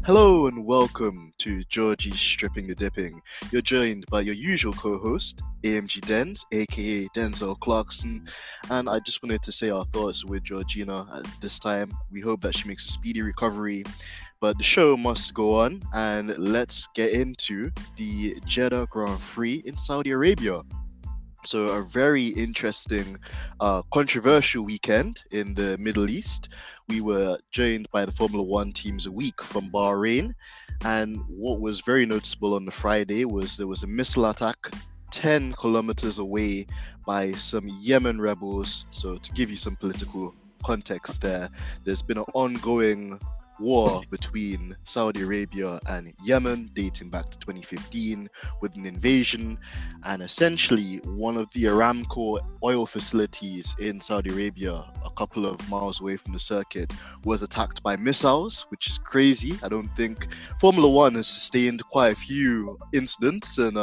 Hello and welcome to JORGY'S Stripping the Dipping. You're joined by your usual co-host, Amg Denz, aka Denzel Clarkson, and I just wanted to say our thoughts with Georgina at this time. We hope that she makes a speedy recovery, but the show must go on, and let's get into the Jeddah Grand Prix in Saudi Arabia. So a very interesting, controversial weekend in the Middle East. We were joined by the Formula One teams a week from Bahrain. And what was very noticeable on the Friday was there was a missile attack 10 kilometers away by some Yemen rebels. So to give you some political context there's been an ongoing war between Saudi Arabia and Yemen dating back to 2015 with an invasion, and essentially one of the Aramco oil facilities in Saudi Arabia a couple of miles away from the circuit was attacked by missiles, which is crazy. I don't think Formula One has sustained quite a few incidents and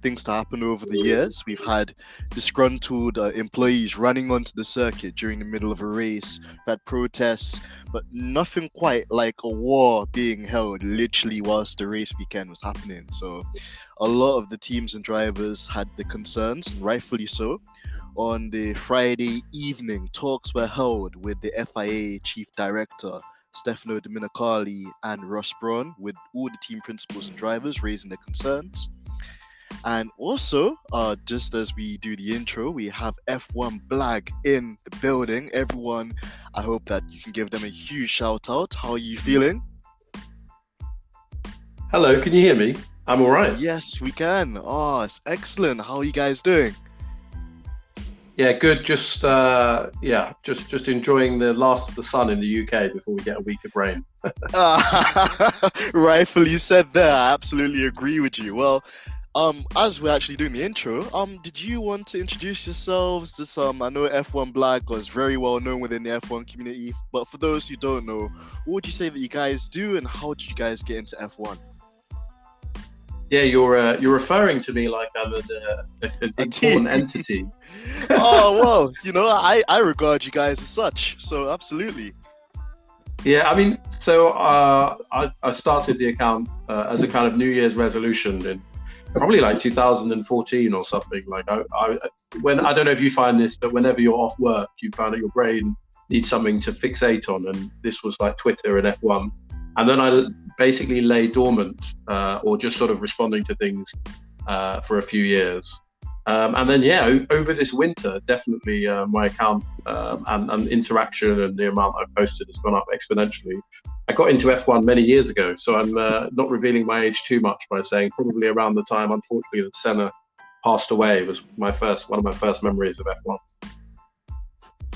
things to happen over the years. We've had disgruntled employees running onto the circuit during the middle of a race. We've had protests, but nothing quite like a war being held literally whilst the race weekend was happening. So a lot of the teams and drivers had the concerns, and rightfully so. On the Friday evening, talks were held with the FIA Chief Director, Stefano Domenicali, and Ross Brawn, with all the team principals and drivers raising their concerns. And also, just as we do the intro, we have F1blag in the building. Everyone, I hope that you can give them a huge shout out. How are you feeling? Hello, can you hear me? I'm all right. Yes, we can. Oh, it's excellent. How are you guys doing? Yeah, good. Just enjoying the last of the sun in the UK before we get a week of rain. Rightfully said there. I absolutely agree with you. Well, as we're actually doing the intro, did you want to introduce yourselves? Just I know F1blag was very well known within the F1 community, but for those who don't know, what would you say that you guys do, and how did you guys get into F1? Yeah, you're referring to me like I'm an important entity. Oh well, I regard you guys as such, so absolutely. Yeah, I mean, so I started the account as a kind of New Year's resolution in probably like 2014 or something. Like I don't know if you find this, but whenever you're off work, you find that your brain needs something to fixate on, and this was like Twitter and F1. And then I basically lay dormant or just sort of responding to things for a few years. And then, over this winter, definitely my account and interaction and the amount I've posted has gone up exponentially. I got into F1 many years ago, so I'm not revealing my age too much by saying probably around the time, unfortunately, that Senna passed away was one of my first memories of F1.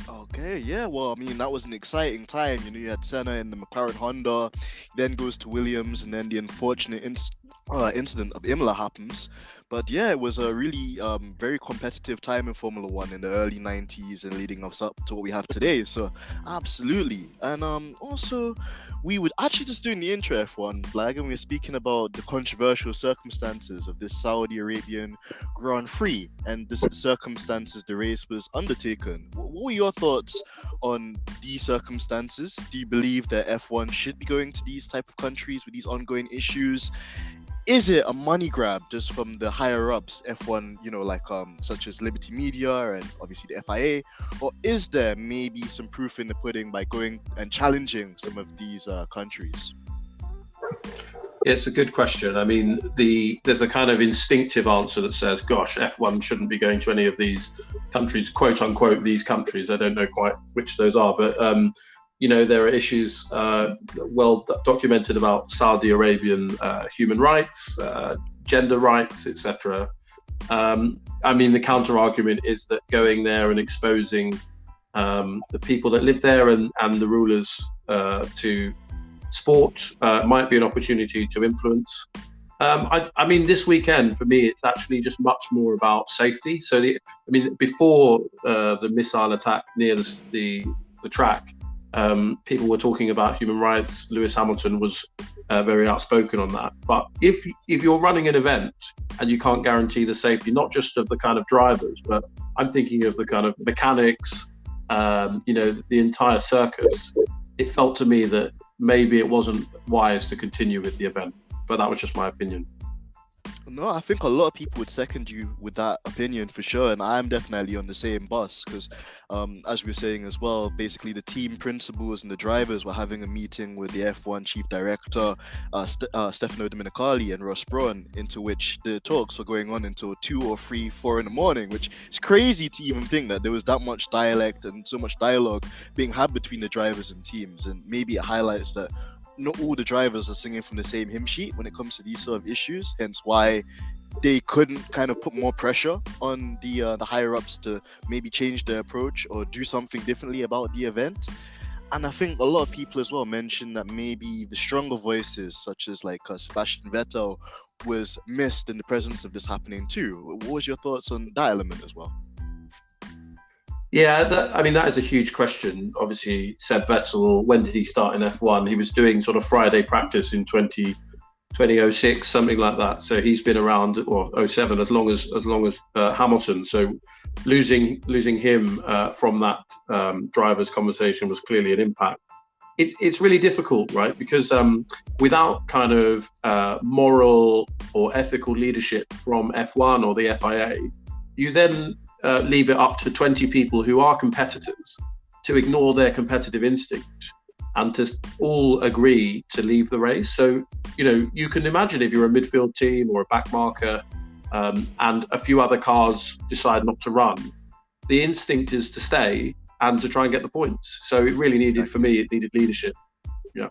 Okay, yeah, well, I mean, that was an exciting time. You had Senna in the McLaren Honda, then goes to Williams, and then the unfortunate incident of Imola happens. But yeah, it was a really very competitive time in Formula One in the early 90s and leading us up to what we have today. So absolutely. And also, we would actually just doing the intro F1blag, and we were speaking about the controversial circumstances of this Saudi Arabian Grand Prix and the circumstances the race was undertaken. What were your thoughts on these circumstances? Do you believe that F1 should be going to these type of countries with these ongoing issues? Is it a money grab just from the higher ups, F1, such as Liberty Media and obviously the FIA, or is there maybe some proof in the pudding by going and challenging some of these countries? It's a good question. I mean, there's a kind of instinctive answer that says, gosh, F1 shouldn't be going to any of these countries, quote unquote, these countries. I don't know quite which those are, but there are issues well documented about Saudi Arabian human rights, gender rights, etc. I mean, the counter argument is that going there and exposing the people that live there and the rulers to sport might be an opportunity to influence. I mean, this weekend for me, it's actually just much more about safety. So, before the missile attack near the track, people were talking about human rights. Lewis Hamilton was very outspoken on that. But if you're running an event and you can't guarantee the safety, not just of the kind of drivers, but I'm thinking of the kind of mechanics, the entire circus, it felt to me that maybe it wasn't wise to continue with the event. But that was just my opinion. No, I think a lot of people would second you with that opinion for sure, and I'm definitely on the same bus because, as we were saying as well, basically the team principals and the drivers were having a meeting with the F1 chief director, Stefano Domenicali and Ross Brawn, into which the talks were going on until 2 or 3, 4 in the morning, which is crazy to even think that there was that much dialect and so much dialogue being had between the drivers and teams, and maybe it highlights that not all the drivers are singing from the same hymn sheet when it comes to these sort of issues, hence why they couldn't kind of put more pressure on the higher ups to maybe change their approach or do something differently about the event. And I think a lot of people as well mentioned that maybe the stronger voices, such as like Sebastian Vettel, was missed in the presence of this happening too. What was your thoughts on that element as well? Yeah, that is a huge question. Obviously, Seb Vettel, when did he start in F1? He was doing sort of Friday practice in 2006, something like that. So he's been around, or 07, as long as Hamilton. So losing him from that drivers' conversation was clearly an impact. It's really difficult, right? Because without kind of moral or ethical leadership from F1 or the FIA, you then leave it up to 20 people who are competitors to ignore their competitive instinct and to all agree to leave the race. So, you can imagine if you're a midfield team or a back marker and a few other cars decide not to run, the instinct is to stay and to try and get the points. So it really needed, for me, it needed leadership. Yeah.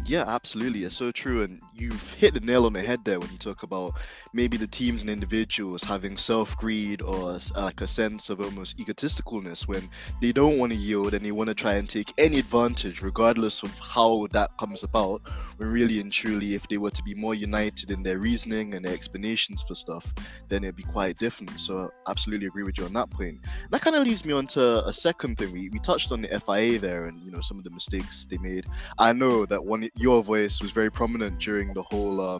Yeah, absolutely. It's so true. And you've hit the nail on the head there when you talk about maybe the teams and individuals having self-greed or like a sense of almost egotisticalness when they don't want to yield and they want to try and take any advantage, regardless of how that comes about. When really and truly, if they were to be more united in their reasoning and their explanations for stuff, then it'd be quite different. So I absolutely agree with you on that point. And that kind of leads me on to a second thing. We touched on the FIA there and, some of the mistakes they made. I know that your voice was very prominent during the whole,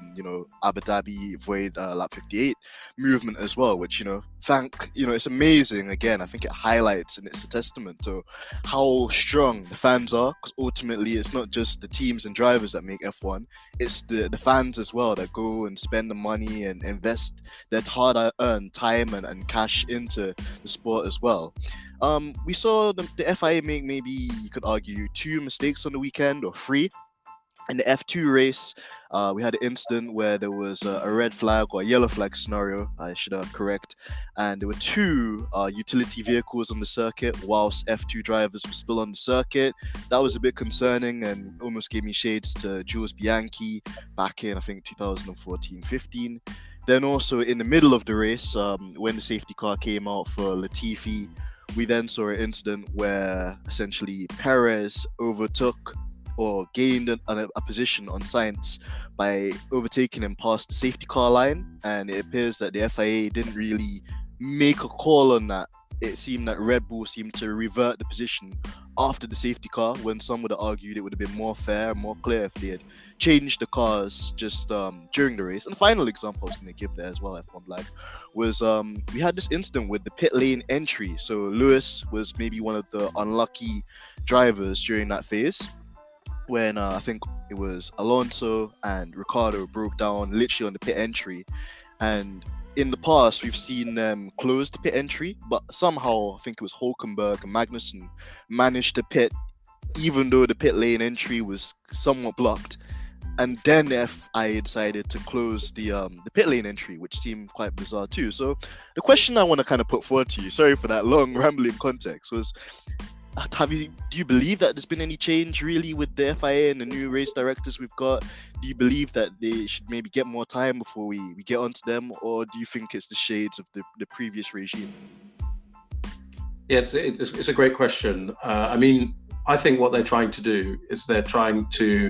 Abu Dhabi Void Lap 58 movement as well, which, it's amazing. Again, I think it highlights and it's a testament to how strong the fans are, because ultimately it's not just the teams and drivers that make F1, it's the fans as well that go and spend the money and invest their hard-earned time and cash into the sport as well. We saw the FIA make, maybe you could argue, 2 mistakes on the weekend or 3. In the F2 race, we had an incident where there was a red flag or a yellow flag scenario, I should correct, and there were 2 utility vehicles on the circuit whilst F2 drivers were still on the circuit. That was a bit concerning and almost gave me shades to Jules Bianchi back in, I think, 2014-15. Then also in the middle of the race, when the safety car came out for Latifi, we then saw an incident where essentially Perez overtook or gained a position on Sainz by overtaking him past the safety car line, and it appears that the FIA didn't really make a call on that. It seemed that Red Bull seemed to revert the position after the safety car, when some would have argued it would have been more fair, more clear if they had changed the cars just during the race. And the final example I was going to give there as well, F1blag, was we had this incident with the pit lane entry. So Lewis was maybe one of the unlucky drivers during that phase, when I think it was Alonso and Ricciardo broke down literally on the pit entry. And in the past, we've seen them close the pit entry, but somehow I think it was Hulkenberg and Magnussen managed to pit, even though the pit lane entry was somewhat blocked. And then the FIA decided to close the pit lane entry, which seemed quite bizarre too. So the question I want to kind of put forward to you, sorry for that long rambling context, was do you believe that there's been any change really with the FIA and the new race directors we've got? Do you believe that they should maybe get more time before we get onto them, or do you think it's the shades of the previous regime? Yeah, it's a great question. I think what they're trying to do is they're trying to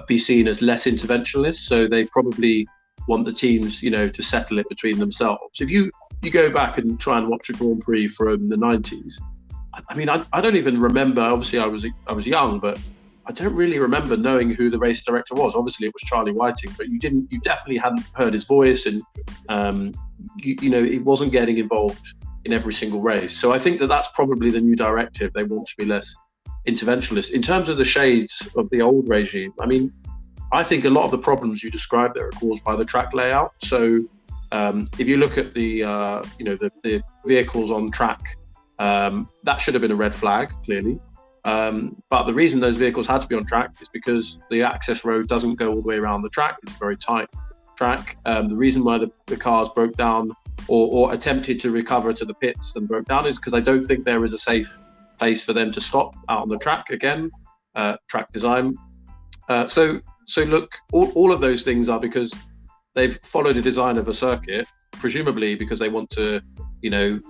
be seen as less interventionist. So they probably want the teams, to settle it between themselves. If you go back and try and watch a Grand Prix from the 90s, I don't even remember. Obviously, I was young, but I don't really remember knowing who the race director was. Obviously, it was Charlie Whiting, but you definitely hadn't heard his voice, and he wasn't getting involved in every single race. So I think that's probably the new directive. They want to be less interventionist. In terms of the shades of the old regime, I mean, I think a lot of the problems you described there are caused by the track layout. So if you look at the the vehicles on track, that should have been a red flag, clearly. But the reason those vehicles had to be on track is because the access road doesn't go all the way around the track. It's a very tight track. The reason why the cars broke down or attempted to recover to the pits and broke down is because I don't think there is a safe place for them to stop out on the track again, track design. So look, all of those things are because they've followed a design of a circuit, presumably because they want to,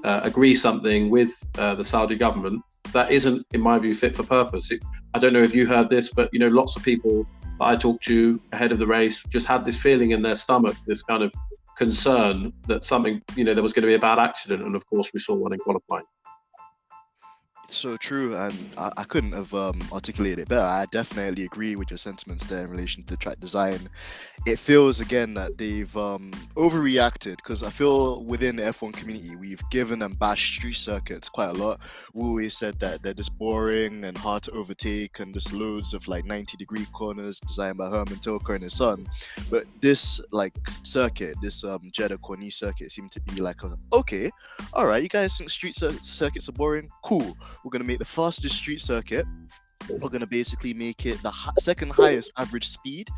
agree something with the Saudi government that isn't, in my view, fit for purpose. I don't know if you heard this, but lots of people that I talked to ahead of the race just had this feeling in their stomach, this kind of concern that something, there was going to be a bad accident, and of course we saw one in qualifying. So true, and I couldn't have articulated it better. I definitely agree with your sentiments there in relation to track design. It feels again that they've overreacted, because I feel within the F1 community we've given and bashed street circuits quite a lot. We always said that they're just boring and hard to overtake, and there's loads of 90-degree corners designed by Herman Tilke and his son. But this circuit, this Jeddah Corniche circuit, seemed to be okay, all right, you guys think street circuits are boring? Cool. We're going to make the fastest street circuit. We're going to basically make it the second highest average speed.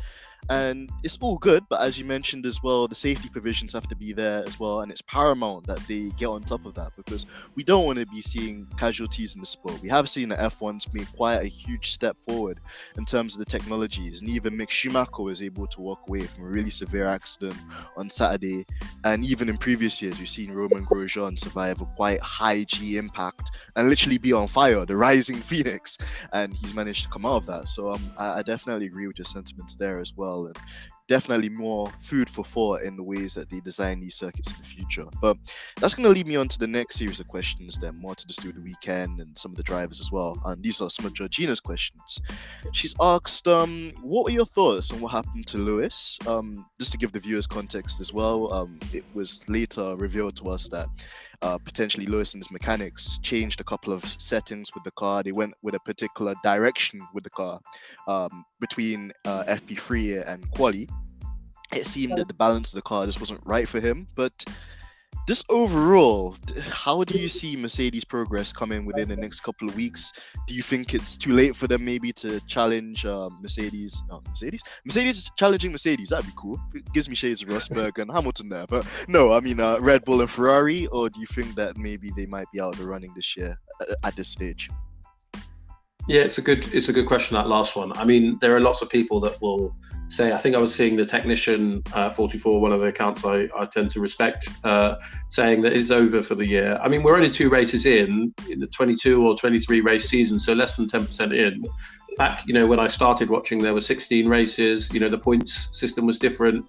And it's all good, but as you mentioned as well, the safety provisions have to be there as well, and it's paramount that they get on top of that, because we don't want to be seeing casualties in the sport. We have seen that F1's made quite a huge step forward in terms of the technologies, and even Mick Schumacher was able to walk away from a really severe accident on Saturday, and even in previous years we've seen Romain Grosjean survive a quite high G impact and literally be on fire, the rising phoenix, and he's managed to come out of that. So I definitely agree with your sentiments there as well. And definitely more food for thought in the ways that they design these circuits in the future. But that's going to lead me on to the next series of questions then, more to do with the weekend and some of the drivers as well. And these are some of Georgina's questions. She's asked, what were your thoughts on what happened to Lewis? Just to give the viewers context as well, it was later revealed to us that potentially Lewis and his mechanics changed a couple of settings with the car. They went with a particular direction with the car between FP3 and quali. It seemed that the balance of the car just wasn't right for him. But just overall, how do you see Mercedes' progress coming within the next couple of weeks? Do you think it's too late for them maybe to challenge Mercedes? Mercedes challenging Mercedes, that'd be cool. It gives me shades of Rosberg and Hamilton there. But no, I mean Red Bull and Ferrari, or do you think that maybe they might be out of the running this year at this stage? Yeah, it's a good question, that last one. I mean, there are lots of people that will say, I think I was seeing the technician 44, one of the accounts I tend to respect, saying that it's over for the year. I mean, we're only 2 races in the 22 or 23 race season, so less than 10% in. Back, when I started watching, there were 16 races. The points system was different.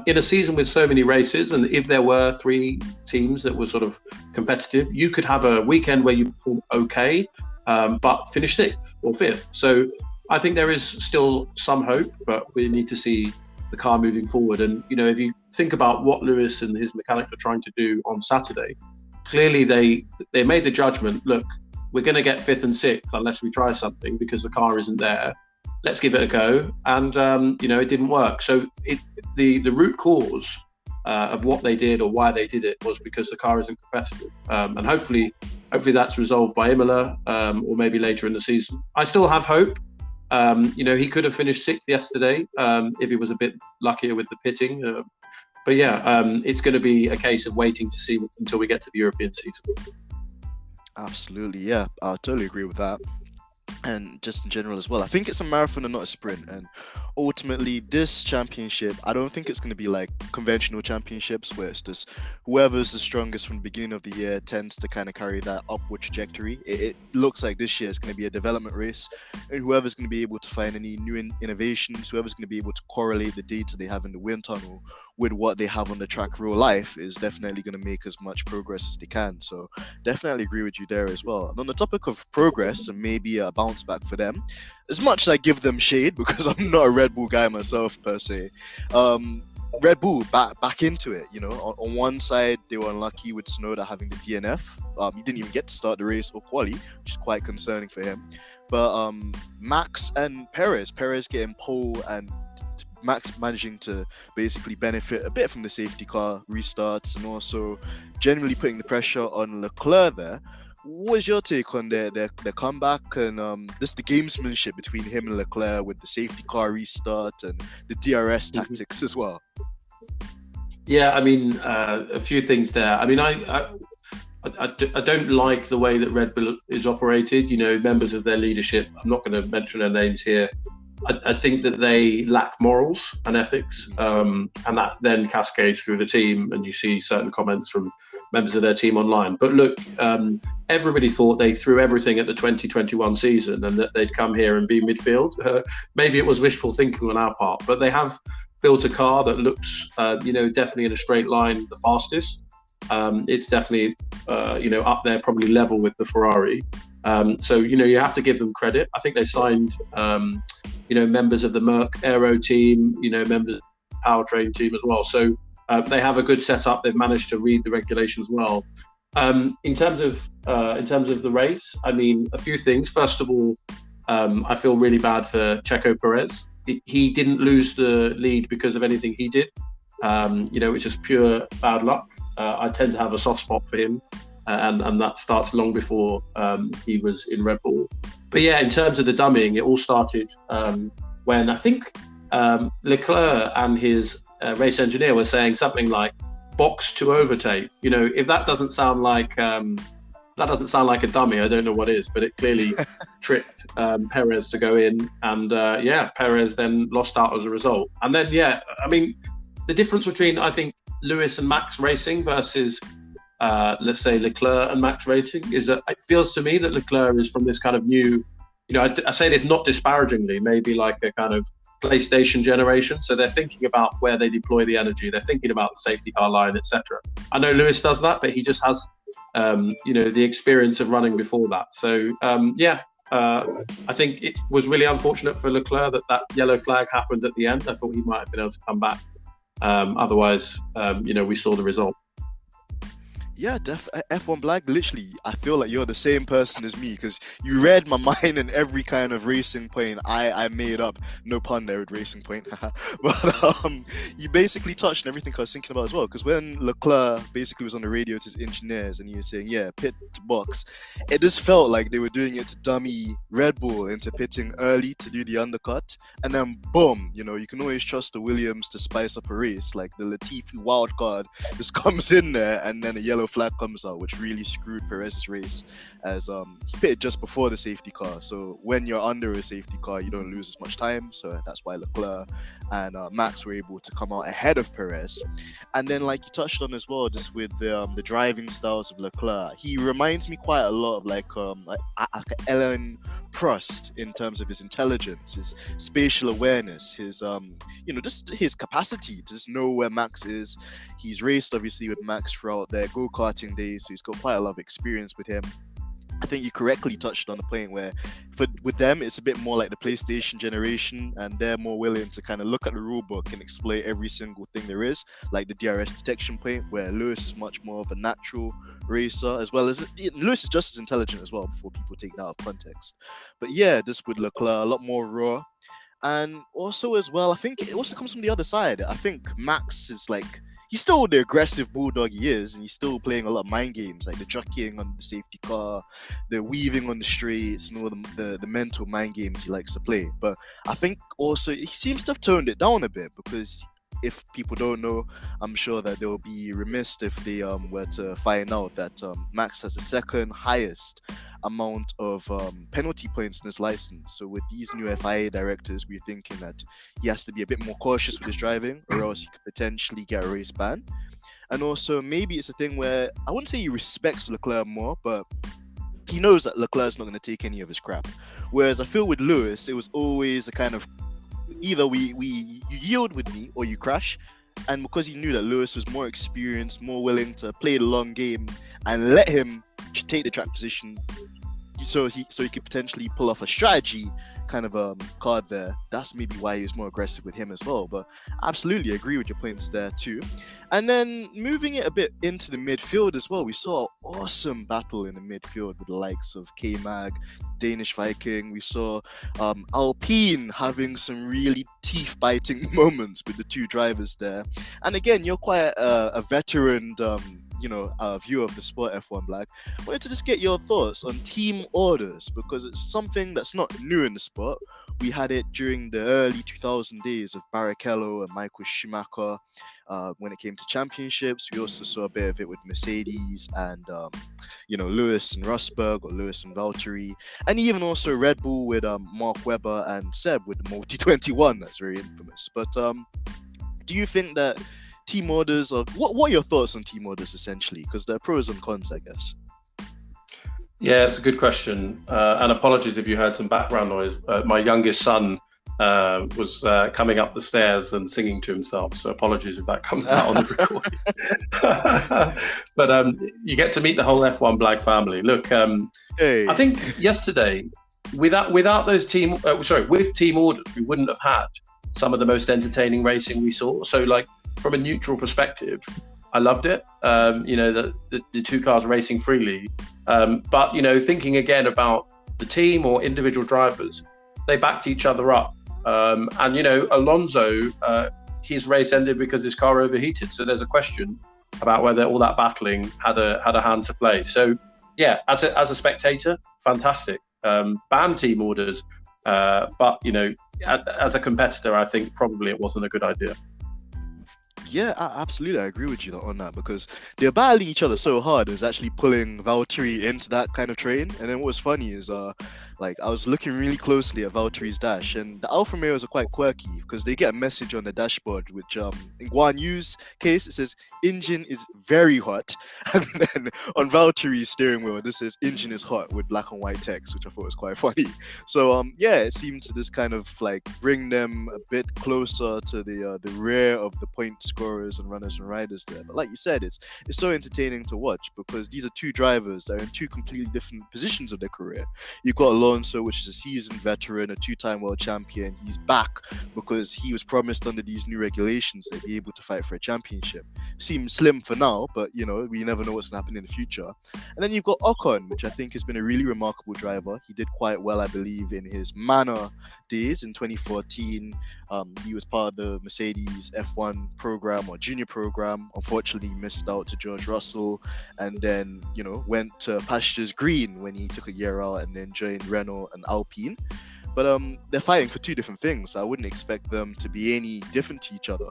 In a season with so many races, and if there were 3 teams that were sort of competitive, you could have a weekend where you perform okay, but finish 6th or 5th. So I think there is still some hope, but we need to see the car moving forward. And, if you think about what Lewis and his mechanics are trying to do on Saturday, clearly they made the judgment, look, we're going to get 5th and 6th unless we try something because the car isn't there. Let's give it a go. And, it didn't work. So the root cause of what they did or why they did it was because the car isn't competitive. And hopefully that's resolved by Imola or maybe later in the season. I still have hope. He could have finished 6th yesterday if he was a bit luckier with the pitting. But it's going to be a case of waiting to see until we get to the European season. Absolutely, yeah. I totally agree with that. And just in general as well, I think it's a marathon and not a sprint. And ultimately, this championship, I don't think it's going to be like conventional championships where it's just whoever's the strongest from the beginning of the year tends to kind of carry that upward trajectory. It looks like this year is going to be a development race, and whoever's going to be able to find any new innovations, whoever's going to be able to correlate the data they have in the wind tunnel with what they have on the track real life is definitely going to make as much progress as they can. So definitely agree with you there as well. And on the topic of progress and maybe a bounce back for them, as much as I give them shade because I'm not a Red Bull guy myself per se, Red Bull back into it. On one side they were unlucky with Tsunoda having the DNF, He didn't even get to start the race or quali, which is quite concerning for him. But Max and Perez getting pole, and Max managing to basically benefit a bit from the safety car restarts, and also generally putting the pressure on Leclerc there. What was your take on their comeback and just the gamesmanship between him and Leclerc with the safety car restart and the DRS tactics as well? Yeah, I mean, a few things there. I mean, I don't like the way that Red Bull is operated. You know, members of their leadership, I'm not going to mention their names here. I think that they lack morals and ethics, and that then cascades through the team, and you see certain comments from members of their team online. But look, everybody thought they threw everything at the 2021 season and that they'd come here and be midfield. Maybe it was wishful thinking on our part, but they have built a car that looks, definitely in a straight line, the fastest. It's definitely, up there, probably level with the Ferrari. So, you have to give them credit. I think they signed, members of the Merc Aero team, members of the powertrain team as well. So they have a good setup. They've managed to read the regulations well. In terms of the race, I mean, a few things. First of all, I feel really bad for Checo Perez. He didn't lose the lead because of anything he did, which is pure bad luck. I tend to have a soft spot for him, and that starts long before he was in Red Bull. But yeah, in terms of the dummying, it all started when I think Leclerc and his race engineer were saying something like "box to overtake." If that doesn't sound like a dummy, I don't know what is. But it clearly tricked Perez to go in, and Perez then lost out as a result. And then I mean, the difference between, I think, Lewis and Max racing versus let's say Leclerc and Max racing is that it feels to me that Leclerc is from this kind of new, I say this not disparagingly, maybe like a kind of PlayStation generation. So they're thinking about where they deploy the energy. They're thinking about the safety car line, etc. I know Lewis does that, but he just has, the experience of running before that. So, I think it was really unfortunate for Leclerc that yellow flag happened at the end. I thought he might have been able to come back. Otherwise, we saw the result. Yeah, F1blag, literally, I feel like you're the same person as me, because you read my mind in every kind of racing point I made up. No pun there with racing point. But you basically touched on everything I was thinking about as well, because when Leclerc basically was on the radio to his engineers and he was saying, pit to box, it just felt like they were doing it to dummy Red Bull into pitting early to do the undercut, and then boom, you can always trust the Williams to spice up a race. Like the Latifi wild card just comes in there, and then a yellow flag comes out, which really screwed Perez's race, as he pitted just before the safety car. So when you're under a safety car, you don't lose as much time. So that's why Leclerc and Max were able to come out ahead of Perez. And then, like you touched on as well, just with the driving styles of Leclerc, he reminds me quite a lot of like Alain Prost in terms of his intelligence, his spatial awareness, his just his capacity to just know where Max is. He's raced obviously with Max throughout their go-karting days, so he's got quite a lot of experience with him. I think you correctly touched on the point where with them it's a bit more like the PlayStation generation, and they're more willing to kind of look at the rule book and exploit every single thing there is, like the DRS detection point, where Lewis is much more of a natural racer, as well as Lewis is just as intelligent as well, before people take that out of context. But yeah, this with Leclerc, a lot more raw. And also as well, I think it also comes from the other side. I think Max is like, he's still the aggressive bulldog he is, and he's still playing a lot of mind games, like the jockeying on the safety car, the weaving on the straights, and all the mental mind games he likes to play. But I think also he seems to have toned it down a bit, because if people don't know, I'm sure that they'll be remiss if they were to find out that Max has the second highest amount of penalty points in his license. So with these new FIA directors, we're thinking that he has to be a bit more cautious with his driving, or else he could potentially get a race ban. And also, maybe it's a thing where I wouldn't say he respects Leclerc more, but he knows that Leclerc's not going to take any of his crap. Whereas I feel with Lewis, it was always a kind of either you yield with me or you crash. And because he knew that Lewis was more experienced, more willing to play the long game and let him take the track position, he could potentially pull off a strategy kind of card there. That's maybe why he was more aggressive with him as well. But absolutely agree with your points there too. And then moving it a bit into the midfield as well, we saw an awesome battle in the midfield with the likes of K-Mag, Danish Viking. We saw Alpine having some really teeth-biting moments with the two drivers there. And again, you're quite a veteran viewer of the sport, F1blag. I wanted to just get your thoughts on team orders, because it's something that's not new in the sport. We had it during the early 2000 days of Barrichello and Michael Schumacher. When it came to championships, we also saw a bit of it with Mercedes and Lewis and Rosberg, or Lewis and Valtteri, and even also Red Bull with Mark Webber and Seb with the Multi 21. That's very infamous. But do you think that team orders what are your thoughts on team orders essentially? Because there are pros and cons, I guess. Yeah, it's a good question. And apologies if you heard some background noise. My youngest son was coming up the stairs and singing to himself. So apologies if that comes out on the recording. But you get to meet the whole F1blag family. Look, Hey. I think yesterday, without those with team orders, we wouldn't have had some of the most entertaining racing we saw. So like, from a neutral perspective, I loved it. The two cars racing freely. But thinking again about the team or individual drivers, they backed each other up. Alonso, his race ended because his car overheated. So there's a question about whether all that battling had a hand to play. So yeah, as a spectator, fantastic. Ban team orders, but as a competitor, I think probably it wasn't a good idea. Yeah, absolutely. I agree with you on that, because they're battling each other so hard. It was actually pulling Valtteri into that kind of train. And then what was funny is, I was looking really closely at Valtteri's dash, and the Alfa Romeos are quite quirky because they get a message on the dashboard, which in Guan Yu's case, it says engine is very hot. And then on Valtteri's steering wheel, this says engine is hot with black and white text, which I thought was quite funny. So it seemed to just kind of like bring them a bit closer to the rear of the point scorers and runners and riders there. But like you said, it's so entertaining to watch, because these are two drivers that are in two completely different positions of their career. You've got Alonso, which is a seasoned veteran, a two-time world champion. He's back because he was promised under these new regulations that he'd be able to fight for a championship. Seems slim for now, but we never know what's going to happen in the future. And then you've got Ocon, which I think has been a really remarkable driver. He did quite well, I believe, in his Manor days in 2014. He was part of the Mercedes F1 program or junior program. Unfortunately, he missed out to George Russell, and then went to pastures green when he took a year out, and then joined Renault and Alpine. But they're fighting for two different things. I wouldn't expect them to be any different to each other.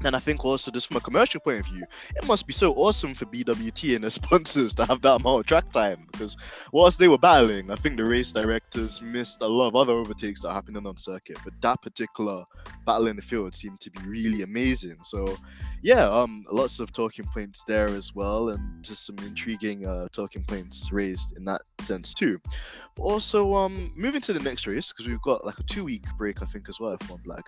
And I think also, just from a commercial point of view, it must be so awesome for BWT and their sponsors to have that amount of track time, because whilst they were battling, I think the race directors missed a lot of other overtakes that are happening on circuit. But that particular battle in the field seemed to be really amazing. So yeah, lots of talking points there as well, and just some intriguing talking points raised in that sense too. But also, moving to the next race, because we've got like a 2-week break, I think, as well, F1blag.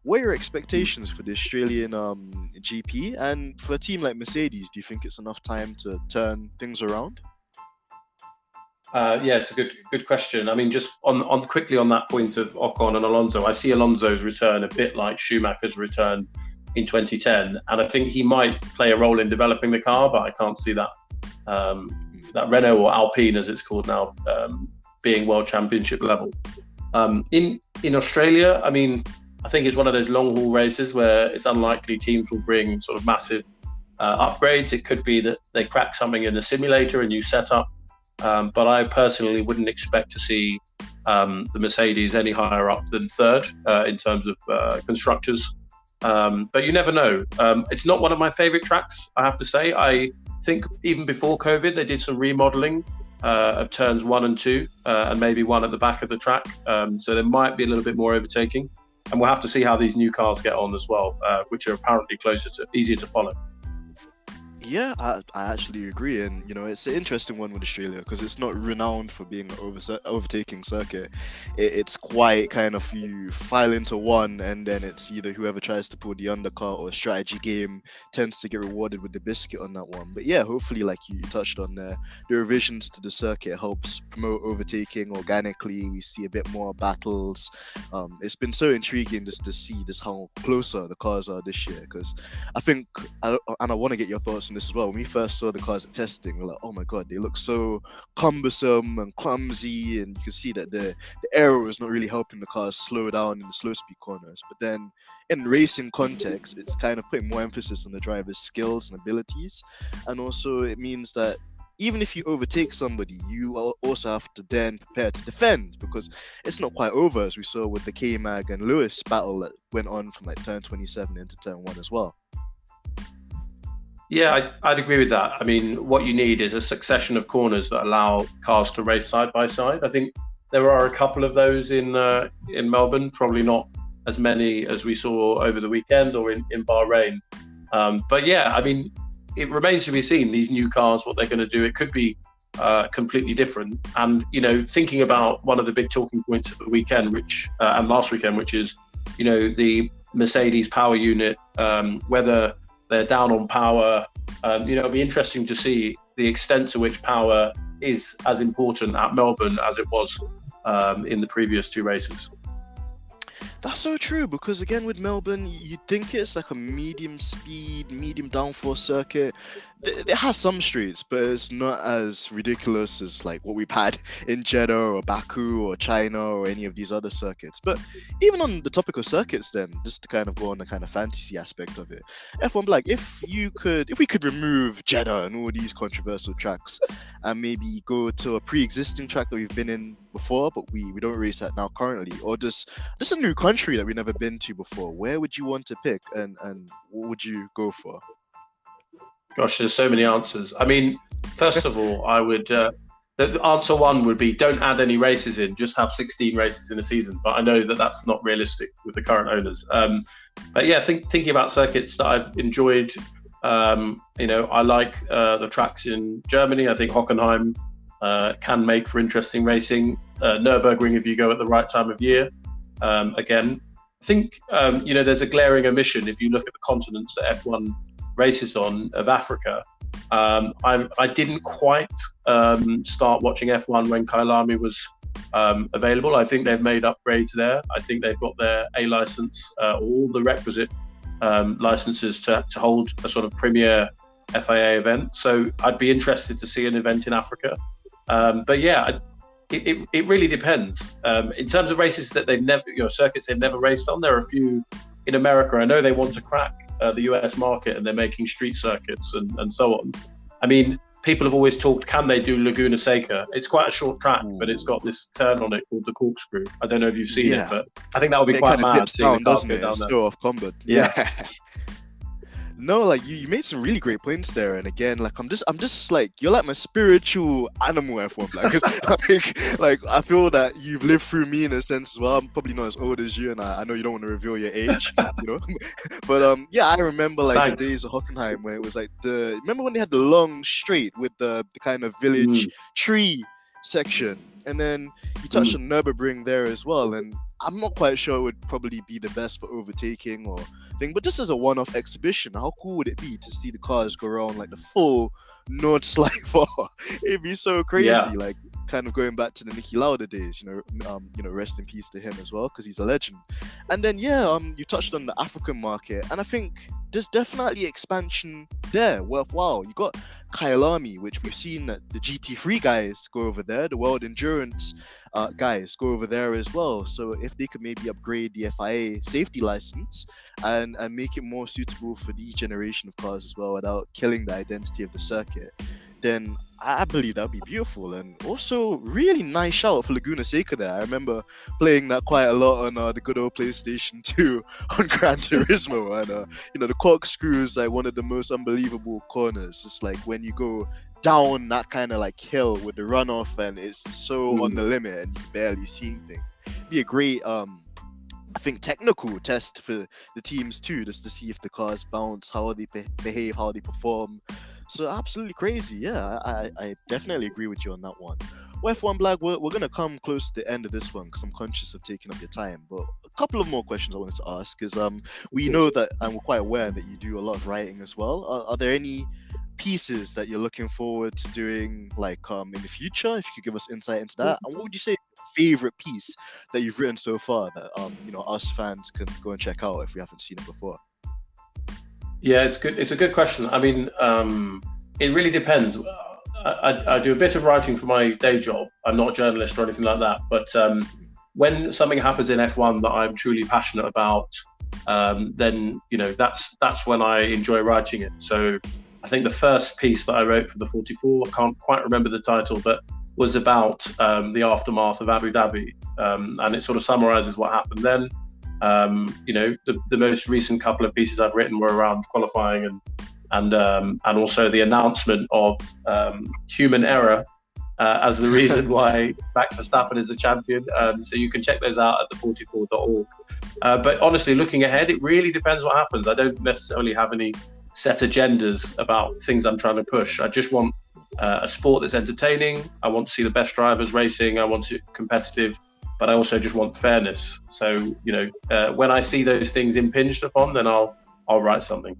What are your expectations for the Australian GP, and for a team like Mercedes? Do you think it's enough time to turn things around? Yeah, it's a good question. I mean, just on quickly on that point of Ocon and Alonso, I see Alonso's return a bit like Schumacher's return in 2010, and I think he might play a role in developing the car, but I can't see that Renault, or Alpine as it's called now, being world championship level. In Australia, I mean, I think it's one of those long haul races where it's unlikely teams will bring sort of massive upgrades. It could be that they crack something in the simulator, a new setup. But I personally wouldn't expect to see the Mercedes any higher up than third in terms of constructors. But you never know. It's not one of my favorite tracks, I have to say. I think even before COVID, they did some remodeling of turns 1 and 2, and maybe one at the back of the track. So there might be a little bit more overtaking. And we'll have to see how these new cars get on as well, which are apparently easier to follow. Yeah, I actually agree, and it's an interesting one with Australia because it's not renowned for being an overtaking circuit. It's quite kind of you file into one, and then it's either whoever tries to pull the undercut or strategy game tends to get rewarded with the biscuit on that one. But yeah, hopefully, like you touched on there, the revisions to the circuit helps promote overtaking organically. We see a bit more battles. It's been so intriguing just to see just how closer the cars are this year because I think, and I want to get your thoughts on this as well. When we first saw the cars at testing, we're like, oh my god, they look so cumbersome and clumsy, and you can see that the aero is not really helping the cars slow down in the slow speed corners. But then in racing context, it's kind of putting more emphasis on the driver's skills and abilities, and also it means that even if you overtake somebody, you also have to then prepare to defend because it's not quite over, as we saw with the K-Mag and Lewis battle that went on from like turn 27 into turn 1 as well. Yeah, I'd agree with that. I mean, what you need is a succession of corners that allow cars to race side by side. I think there are a couple of those in Melbourne, probably not as many as we saw over the weekend or in Bahrain. But yeah, I mean, it remains to be seen, these new cars, what they're going to do. It could be completely different. And, thinking about one of the big talking points of the weekend, and last weekend, which is, the Mercedes power unit, whether they're down on power. It'll be interesting to see the extent to which power is as important at Melbourne as it was in the previous two races. That's so true, because again with Melbourne, you'd think it's like a medium speed, medium downforce circuit. It has some streets, but it's not as ridiculous as like what we've had in Jeddah or Baku or China or any of these other circuits. But even on the topic of circuits then, just to kind of go on the kind of fantasy aspect of it, F1blag, if we could remove Jeddah and all these controversial tracks and maybe go to a pre-existing track that we've been in before, but we don't race at now currently, or just a new country that we've never been to before, where would you want to pick and what would you go for? Gosh, there's so many answers. I mean, first of all, I would. The answer one would be don't add any races in, just have 16 races in a season. But I know that that's not realistic with the current owners. But yeah, thinking about circuits that I've enjoyed, I like the tracks in Germany. I think Hockenheim can make for interesting racing. Nürburgring, if you go at the right time of year. Again, I think there's a glaring omission if you look at the continents that F1 races on of Africa. I didn't quite start watching F1 when Kyalami was available. I think they've made upgrades there. I think they've got their A license, all the requisite licenses to hold a sort of premier FIA event. So I'd be interested to see an event in Africa. But yeah, it really depends. In terms of races that they've never, circuits they've never raced on, there are a few in America. I know they want to crack the US market and they're making street circuits and so on. I mean, people have always talked, can they do Laguna Seca? It's quite a short track, but it's got this turn on it called the corkscrew. I don't know if you've seen it, but I think that would be quite mad seeing the cars go down there. So off combat. Yeah. No, like you made some really great points there, and again, like I'm just like you're like my spiritual animal F1blag, because I feel that you've lived through me in a sense as well. I'm probably not as old as you, and I know you don't want to reveal your age, but yeah, I remember like the days of Hockenheim where it was like remember when they had the long straight with the kind of village tree section, and then you touched on Nürburgring there as well, and I'm not quite sure it would probably be the best for overtaking or thing, but just as a one-off exhibition, how cool would it be to see the cars go around like the full Nordschleife? It'd be so crazy, like kind of going back to the Niki Lauda days, rest in peace to him as well, because he's a legend. And then you touched on the African market, and I think there's definitely expansion there worthwhile. You got Kyalami, which we've seen that the GT3 guys go over there, the World Endurance guys go over there as well. So if they could maybe upgrade the FIA safety license and make it more suitable for the generation of cars as well without killing the identity of the circuit, then I believe that would be beautiful. And also really nice shout for Laguna Seca there. I remember playing that quite a lot on the good old PlayStation 2 on Gran Turismo, and the corkscrew is like one of the most unbelievable corners. It's like when you go down that kind of like hill with the runoff, and it's so on the limit and you can barely see anything. It'd be a great I think technical test for the teams too, just to see if the cars bounce, how they behave, how they perform. So absolutely crazy. Yeah, I definitely agree with you on that one. Well, F1blag, we're going to come close to the end of this one because I'm conscious of taking up your time. But a couple of more questions I wanted to ask is we know that, and we're quite aware that you do a lot of writing as well. Are there any pieces that you're looking forward to doing like in the future? If you could give us insight into that. And what would you say favorite piece that you've written so far that us fans can go and check out if we haven't seen it before? Yeah, it's good. It's a good question. I mean, it really depends. I do a bit of writing for my day job. I'm not a journalist or anything like that. But when something happens in F1 that I'm truly passionate about, then that's when I enjoy writing it. So I think the first piece that I wrote for the 44, I can't quite remember the title, but was about the aftermath of Abu Dhabi, and it sort of summarizes what happened then. The most recent couple of pieces I've written were around qualifying and also the announcement of human error as the reason why Max Verstappen is the champion. So you can check those out at the44.org. But honestly, looking ahead, it really depends what happens. I don't necessarily have any set agendas about things I'm trying to push. I just want a sport that's entertaining. I want to see the best drivers racing. I want it competitive, but I also just want fairness. So, when I see those things impinged upon, then I'll write something.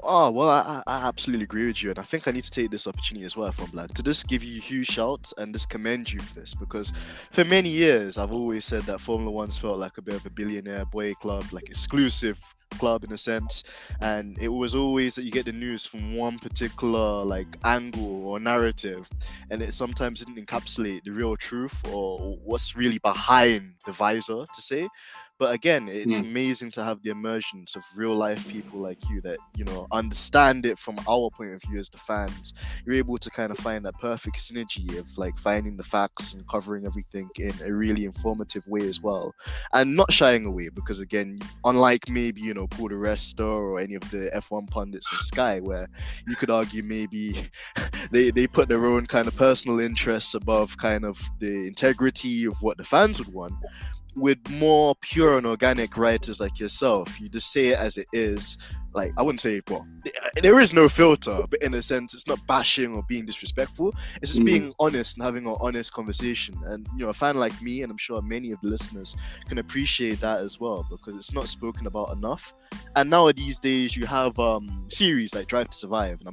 Oh, well, I absolutely agree with you. And I think I need to take this opportunity as well, F1blag, to just give you huge shouts and just commend you for this. Because for many years, I've always said that Formula One's felt like a bit of a billionaire boy club, like exclusive club in a sense. And it was always that you get the news from one particular like angle or narrative. And it sometimes didn't encapsulate the real truth or what's really behind the visor, to say. But again, it's amazing to have the emergence of real life people like you that, understand it from our point of view as the fans. You're able to kind of find that perfect synergy of like finding the facts and covering everything in a really informative way as well. And not shying away because, again, unlike maybe, Paul di Resta or any of the F1 pundits in Sky, where you could argue maybe they put their own kind of personal interests above kind of the integrity of what the fans would want. With more pure and organic writers like yourself, you just say it as it is. Like, I wouldn't say, well, there is no filter, but in a sense, it's not bashing or being disrespectful. It's just being honest and having an honest conversation. And, a fan like me, and I'm sure many of the listeners can appreciate that as well, because it's not spoken about enough. And now these days, you have series like Drive to Survive, and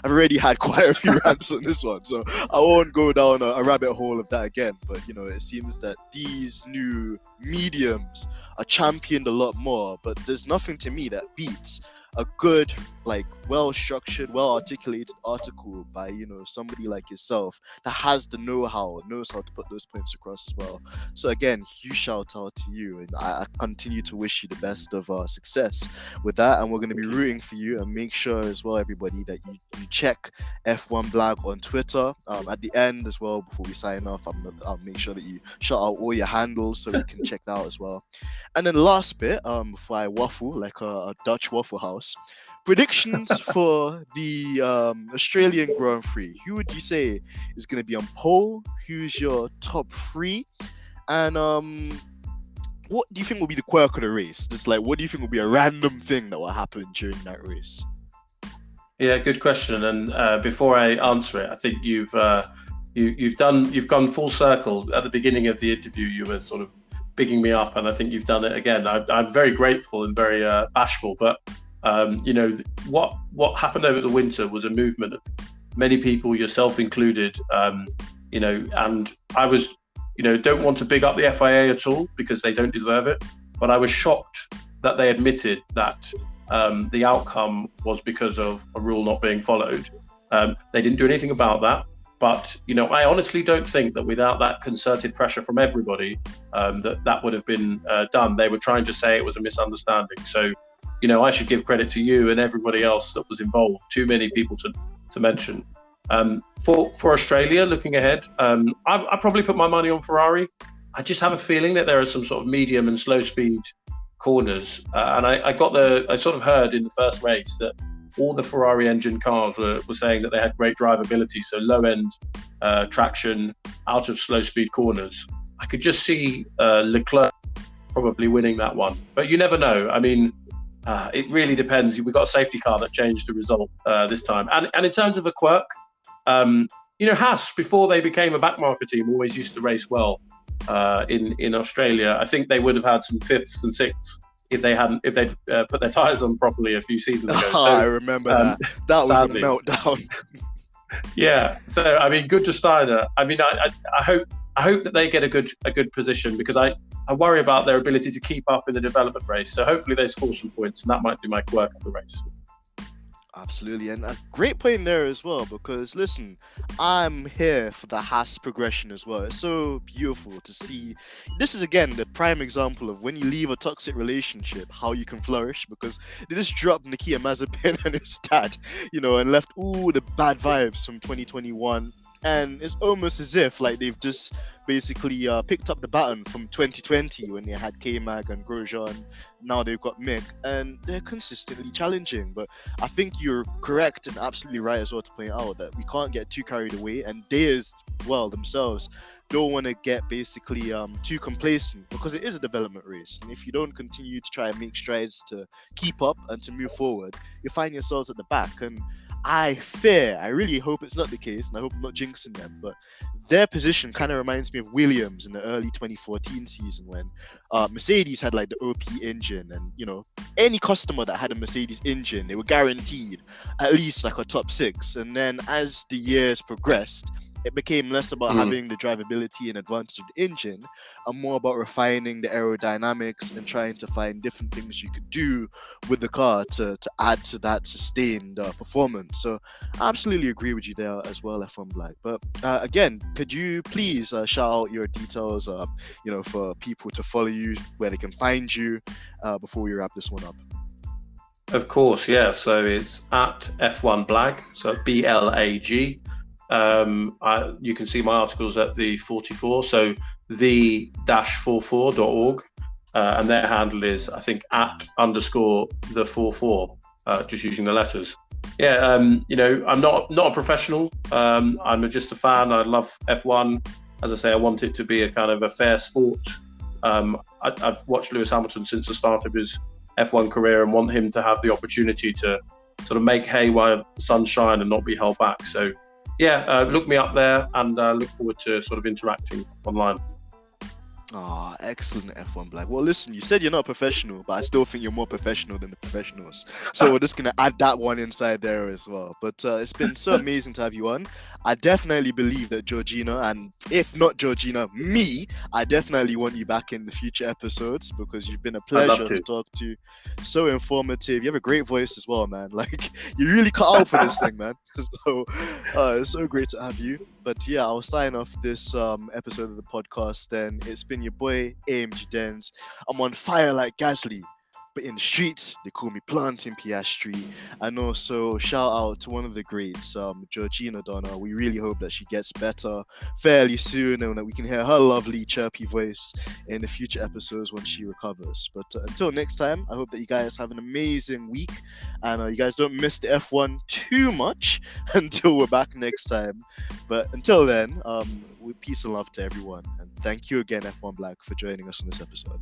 I've already had quite a few rants on this one, so I won't go down a rabbit hole of that again. But, it seems that these new mediums are championed a lot more, but there's nothing to me that beats a good, like, well-structured, well-articulated article by, somebody like yourself that has the know-how, knows how to put those points across as well. So again, huge shout out to you, and I continue to wish you the best of success with that. And we're going to be rooting for you, and make sure as well, everybody, that you check F1blag on Twitter. At the end as well, before we sign off, I'll make sure that you shout out all your handles so we can check that out as well. And then last bit, before I waffle like a Dutch Waffle House, predictions for the Australian Grand Prix. Who would you say is going to be on pole? Who's your top three? And what do you think will be the quirk of the race? Just like, what do you think will be a random thing that will happen during that race? Yeah, good question. And before I answer it, I think you've gone full circle. At the beginning of the interview, you were sort of bigging me up, and I think you've done it again. I'm very grateful and very bashful, but what happened over the winter was a movement of many people, yourself included, and I was, don't want to big up the FIA at all because they don't deserve it, but I was shocked that they admitted that the outcome was because of a rule not being followed. They didn't do anything about that, but I honestly don't think that without that concerted pressure from everybody, that would have been done. They were trying to say it was a misunderstanding. So I should give credit to you and everybody else that was involved. Too many people to mention. For Australia, looking ahead, I probably put my money on Ferrari. I just have a feeling that there are some sort of medium and slow speed corners, and I sort of heard in the first race that all the Ferrari engine cars were saying that they had great drivability, so low end traction out of slow speed corners. I could just see Leclerc probably winning that one, but you never know. I mean, It really depends. We've got a safety car that changed the result this time. And in terms of a quirk, Haas, before they became a backmarker team, always used to race well in Australia. I think they would have had some fifths and sixths if they'd put their tyres on properly a few seasons ago. So, I remember that. That was sadly, a meltdown. Yeah. So good to Steiner. I hope that they get a good position, because I worry about their ability to keep up in the development race. So hopefully they score some points, and that might be my quirk of the race. Absolutely, and a great point there as well, because listen, I'm here for the Haas progression as well. It's so beautiful to see. This is again the prime example of when you leave a toxic relationship, how you can flourish, because they just dropped Nikita Mazepin and his dad, and left all the bad vibes from 2021. And it's almost as if like they've just basically picked up the baton from 2020 when they had K-Mag and Grosjean. Now they've got Mick, and they're consistently challenging. But I think you're correct and absolutely right as well to point out that we can't get too carried away, and they as well themselves don't want to get basically too complacent, because it is a development race, and if you don't continue to try and make strides to keep up and to move forward, you find yourselves at the back. And I really hope it's not the case, and I hope I'm not jinxing them, but their position kind of reminds me of Williams in the early 2014 season when Mercedes had like the OP engine, and any customer that had a Mercedes engine, they were guaranteed at least like a top 6. And then as the years progressed, it became less about having the drivability and advantage of the engine and more about refining the aerodynamics and trying to find different things you could do with the car to add to that sustained performance. So I absolutely agree with you there as well, F1blag. But again, could you please shout out your details, for people to follow you, where they can find you before we wrap this one up? Of course, yeah. So it's at F1blag, so BLAG. You can see my articles at the 44, so the-44.org, and their handle is, I think, @_the44, just using the letters. Yeah, I'm not a professional. I'm just a fan. I love F1. As I say, I want it to be a kind of a fair sport. I've watched Lewis Hamilton since the start of his F1 career and want him to have the opportunity to sort of make hay while the sun shines and not be held back. So look me up there, and look forward to sort of interacting online. Excellent, F1blag. Well, listen, you said you're not a professional, but I still think you're more professional than the professionals. So we're just going to add that one inside there as well. But it's been so amazing to have you on. I definitely believe that Georgina, and if not Georgina, me, I definitely want you back in the future episodes, because you've been a pleasure to talk to. So informative. You have a great voice as well, man. Like, you really cut out for this thing, man. So it's so great to have you. But yeah, I'll sign off this episode of the podcast. And it's been your boy, Amg Denz. I'm on fire like Gasly, but in the streets, they call me Planting Piastri. And also, shout out to one of the greats, Georgina Donna. We really hope that she gets better fairly soon, and that we can hear her lovely, chirpy voice in the future episodes when she recovers. But until next time, I hope that you guys have an amazing week, and you guys don't miss the F1 too much until we're back next time. But until then, peace and love to everyone. And thank you again, F1blag, for joining us on this episode.